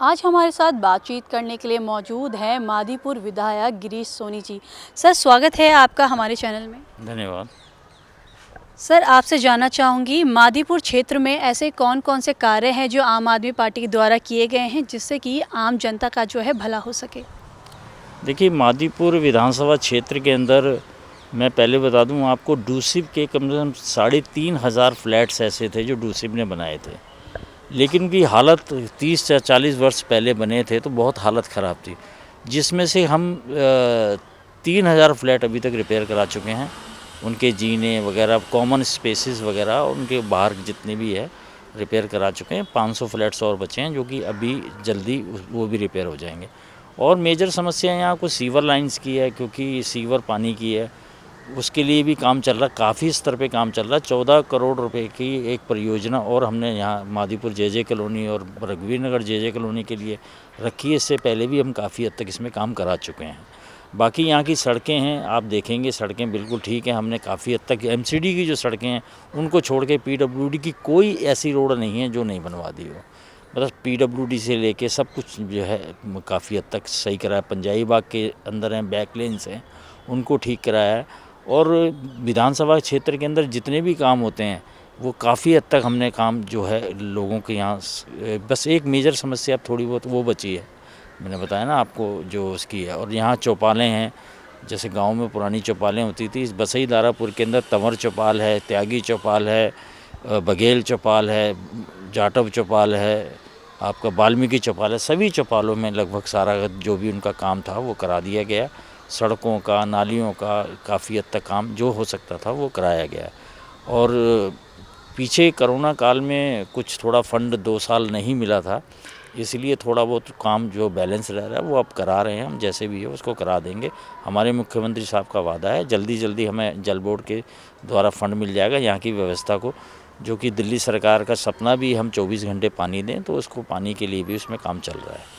आज हमारे साथ बातचीत करने के लिए मौजूद हैं मादीपुर विधायक गिरीश सोनी जी। सर, स्वागत है आपका हमारे चैनल में। धन्यवाद। सर, आपसे जानना चाहूँगी मादीपुर क्षेत्र में ऐसे कौन कौन से कार्य हैं जो आम आदमी पार्टी के द्वारा किए गए हैं जिससे कि आम जनता का जो है भला हो सके। देखिए, मादीपुर विधानसभा क्षेत्र के अंदर मैं पहले बता दूं आपको, डूसिब के कम से कम 3,500 फ्लैट्स ऐसे थे जो डूसिब ने बनाए थे, लेकिन उनकी हालत 30 या 40 वर्ष पहले बने थे तो बहुत हालत ख़राब थी, जिसमें से हम 3,000 फ्लैट अभी तक रिपेयर करा चुके हैं। उनके जीने वगैरह, कॉमन स्पेसेस वगैरह, उनके बाहर जितने भी है रिपेयर करा चुके हैं। 500 फ्लैट्स और बचे हैं जो कि अभी जल्दी वो भी रिपेयर हो जाएंगे। और मेजर समस्या यहाँ कुछ सीवर लाइंस की है, क्योंकि सीवर पानी की है, उसके लिए भी काम चल रहा, काफ़ी स्तर पे काम चल रहा। 14 करोड़ रुपए की एक परियोजना और हमने यहाँ मादीपुर जे कॉलोनी और रघुवीर नगर जे कॉलोनी के लिए रखी है। इससे पहले भी हम काफ़ी हद तक इसमें काम करा चुके हैं। बाकी यहाँ की सड़कें हैं, आप देखेंगे सड़कें बिल्कुल ठीक हैं। हमने काफ़ी हद तक एमसीडी की जो सड़कें हैं उनको छोड़ के पीडब्ल्यूडी की कोई ऐसी रोड नहीं है जो नहीं बनवा दी हो। मतलब पीडब्ल्यूडी से लेके सब कुछ जो है काफ़ी हद तक सही कराया। पंजाबी बाग के अंदर हैं, बैक लेन्स हैं, उनको ठीक कराया है। और विधानसभा क्षेत्र के अंदर जितने भी काम होते हैं वो काफ़ी हद तक हमने काम जो है लोगों के यहाँ, बस एक मेजर समस्या अब थोड़ी बहुत वो बची है, मैंने बताया ना आपको, जो उसकी है। और यहाँ चौपालें हैं, जैसे गांव में पुरानी चौपालें होती थी, इस बसई दारापुर के अंदर तंवर चौपाल है, त्यागी चौपाल है, बघेल चौपाल है, जाटव चौपाल है, आपका वाल्मीकि चौपाल है। सभी चौपालों में लगभग सारा जो भी उनका काम था वो करा दिया गया। सड़कों का, नालियों का काफ़ी हद तक काम जो हो सकता था वो कराया गया। और पीछे कोरोना काल में कुछ थोड़ा फंड 2 साल नहीं मिला था, इसलिए थोड़ा बहुत काम जो बैलेंस रह रहा है वो अब करा रहे हैं हम, जैसे भी है उसको करा देंगे। हमारे मुख्यमंत्री साहब का वादा है, जल्दी जल्दी हमें जल बोर्ड के द्वारा फंड मिल जाएगा यहाँ की व्यवस्था को, जो कि दिल्ली सरकार का सपना भी हम 24 घंटे पानी दें, तो उसको पानी के लिए भी उसमें काम चल रहा है।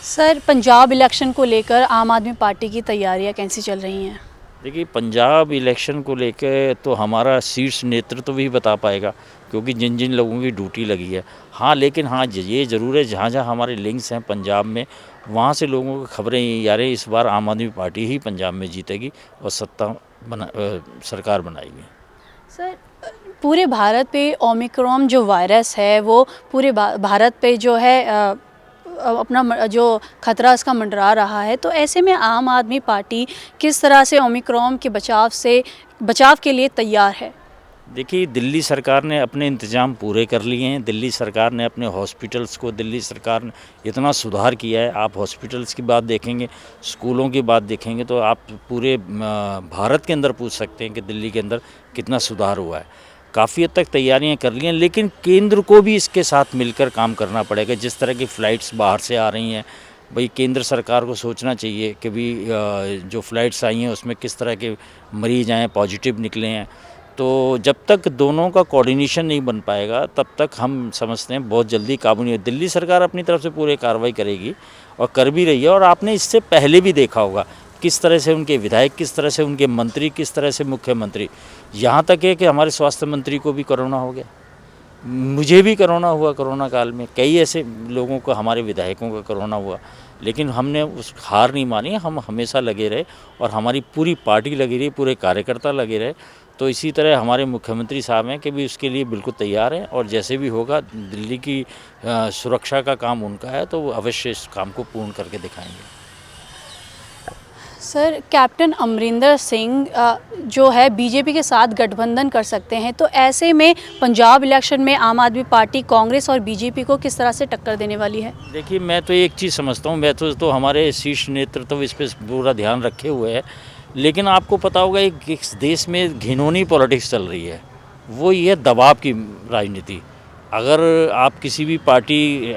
सर, पंजाब इलेक्शन को लेकर आम आदमी पार्टी की तैयारियां कैसी चल रही हैं? देखिए, पंजाब इलेक्शन को लेकर तो हमारा शीर्ष नेतृत्व भी बता पाएगा, क्योंकि जिन जिन लोगों की ड्यूटी लगी है। हाँ, लेकिन हाँ, ये ज़रूर है, जहाँ जहाँ हमारे लिंक्स हैं पंजाब में, वहाँ से लोगों को खबरें आ रही, इस बार आम आदमी पार्टी ही पंजाब में जीतेगी और सरकार बनाएगी। सर, पूरे भारत पे ओमिक्रॉन जो वायरस है वो पूरे भारत पे जो है अपना जो खतरा इसका मंडरा रहा है, तो ऐसे में आम आदमी पार्टी किस तरह से ओमिक्रॉन के बचाव के लिए तैयार है? देखिए, दिल्ली सरकार ने अपने इंतज़ाम पूरे कर लिए हैं। दिल्ली सरकार ने अपने हॉस्पिटल्स को, दिल्ली सरकार ने इतना सुधार किया है। आप हॉस्पिटल्स की बात देखेंगे, स्कूलों की बात देखेंगे, तो आप पूरे भारत के अंदर पूछ सकते हैं कि दिल्ली के अंदर कितना सुधार हुआ है। काफ़ी हद तक तैयारियां कर ली हैं, लेकिन केंद्र को भी इसके साथ मिलकर काम करना पड़ेगा। जिस तरह की फ़्लाइट्स बाहर से आ रही हैं, भाई केंद्र सरकार को सोचना चाहिए कि भी जो फ़्लाइट्स आई हैं उसमें किस तरह के मरीज़ आए, पॉजिटिव निकले हैं। तो जब तक दोनों का कोऑर्डिनेशन नहीं बन पाएगा तब तक हम समझते हैं बहुत जल्दी काबू नहीं हो। दिल्ली सरकार अपनी तरफ से पूरी कार्रवाई करेगी और कर भी रही है। और आपने इससे पहले भी देखा होगा किस तरह से उनके विधायक, किस तरह से उनके मंत्री, किस तरह से मुख्यमंत्री, यहाँ तक है कि हमारे स्वास्थ्य मंत्री को भी कोरोना हो गया, मुझे भी कोरोना हुआ कोरोना काल में, कई ऐसे लोगों को, हमारे विधायकों का कोरोना हुआ, लेकिन हमने उस हार नहीं मानी। हम हमेशा लगे रहे और हमारी पूरी पार्टी लगी रही, पूरे कार्यकर्ता लगे रहे। तो इसी तरह हमारे मुख्यमंत्री साहब हैं कि भी उसके लिए बिल्कुल तैयार हैं, और जैसे भी होगा दिल्ली की सुरक्षा का काम उनका है, तो वो अवश्य इस काम को पूर्ण करके दिखाएंगे। सर, कैप्टन अमरिंदर सिंह जो है बीजेपी के साथ गठबंधन कर सकते हैं, तो ऐसे में पंजाब इलेक्शन में आम आदमी पार्टी कांग्रेस और बीजेपी को किस तरह से टक्कर देने वाली है? देखिए, मैं तो एक चीज़ समझता हूँ, मैं तो हमारे शीर्ष नेतृत्व इस पर पूरा ध्यान रखे हुए है, लेकिन आपको पता होगा एक देश में घिनौनी पॉलिटिक्स चल रही है, वो ये दबाव की राजनीति। अगर आप किसी भी पार्टी,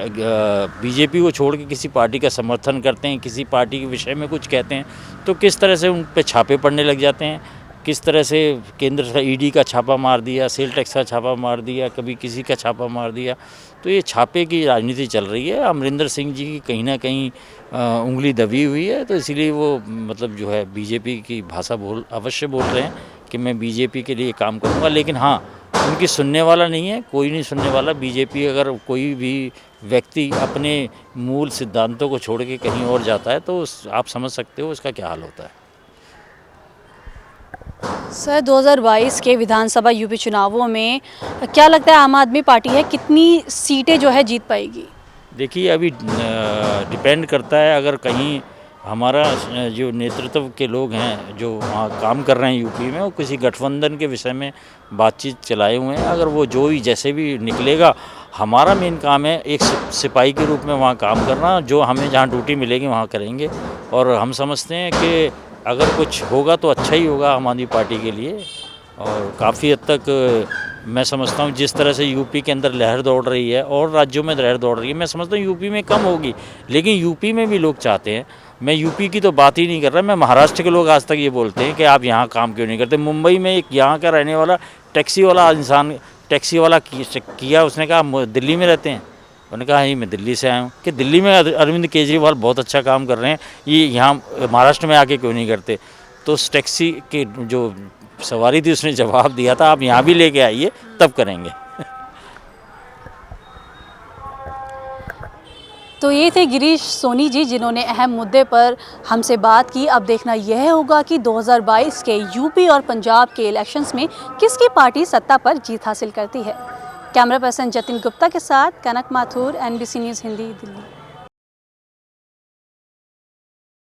बीजेपी को छोड़ के किसी पार्टी का समर्थन करते हैं, किसी पार्टी के विषय में कुछ कहते हैं, तो किस तरह से उन पे छापे पड़ने लग जाते हैं। किस तरह से केंद्र ईडी का छापा मार दिया, सेल टैक्स का छापा मार दिया, कभी किसी का छापा मार दिया। तो ये छापे की राजनीति चल रही है। अमरिंदर सिंह जी की कहीं ना कहीं उंगली दबी हुई है, तो इसीलिए वो मतलब जो है बीजेपी की भाषा अवश्य बोल रहे हैं कि मैं बीजेपी के लिए काम करूँगा। लेकिन हाँ, उनकी सुनने वाला नहीं है, कोई नहीं सुनने वाला। बीजेपी अगर कोई भी व्यक्ति अपने मूल सिद्धांतों को छोड़ के कहीं और जाता है तो आप समझ सकते हो उसका क्या हाल होता है। सर 2022 के विधानसभा यूपी चुनावों में क्या लगता है आम आदमी पार्टी है कितनी सीटें जो है जीत पाएगी? देखिए अभी डिपेंड करता है, अगर कहीं हमारा जो नेतृत्व के लोग हैं जो वहाँ काम कर रहे हैं यूपी में, वो किसी गठबंधन के विषय में बातचीत चलाए हुए हैं। अगर वो जो भी जैसे भी निकलेगा, हमारा मेन काम है एक सिपाही के रूप में वहाँ काम करना। जो हमें जहाँ ड्यूटी मिलेगी वहाँ करेंगे, और हम समझते हैं कि अगर कुछ होगा तो अच्छा ही होगा आम आदमी पार्टी के लिए। और काफ़ी हद तक मैं समझता हूँ जिस तरह से यूपी के अंदर लहर दौड़ रही है और राज्यों में लहर दौड़ रही है, मैं समझता हूँ यूपी में कम होगी, लेकिन यूपी में भी लोग चाहते हैं। मैं यूपी की तो बात ही नहीं कर रहा, मैं महाराष्ट्र के लोग आज तक ये बोलते हैं कि आप यहाँ काम क्यों नहीं करते। मुंबई में एक यहाँ का रहने वाला टैक्सी वाला इंसान, टैक्सी वाला किया, उसने कहा हम दिल्ली में रहते हैं। उन्होंने कहा ही मैं दिल्ली से आया हूँ, कि दिल्ली में अरविंद केजरीवाल बहुत अच्छा काम कर रहे हैं, ये यहाँ महाराष्ट्र में आके क्यों नहीं करते। तो उस टैक्सी के जो सवारी थी उसने जवाब दिया था, आप यहाँ भी लेके आइए तब करेंगे। तो ये थे गिरीश सोनी जी, जिन्होंने अहम मुद्दे पर हमसे बात की। अब देखना यह होगा कि 2022 के यूपी और पंजाब के इलेक्शंस में किसकी पार्टी सत्ता पर जीत हासिल करती है। कैमरा पर्सन जतिन गुप्ता के साथ कनक माथुर, NBC न्यूज़ हिंदी, दिल्ली।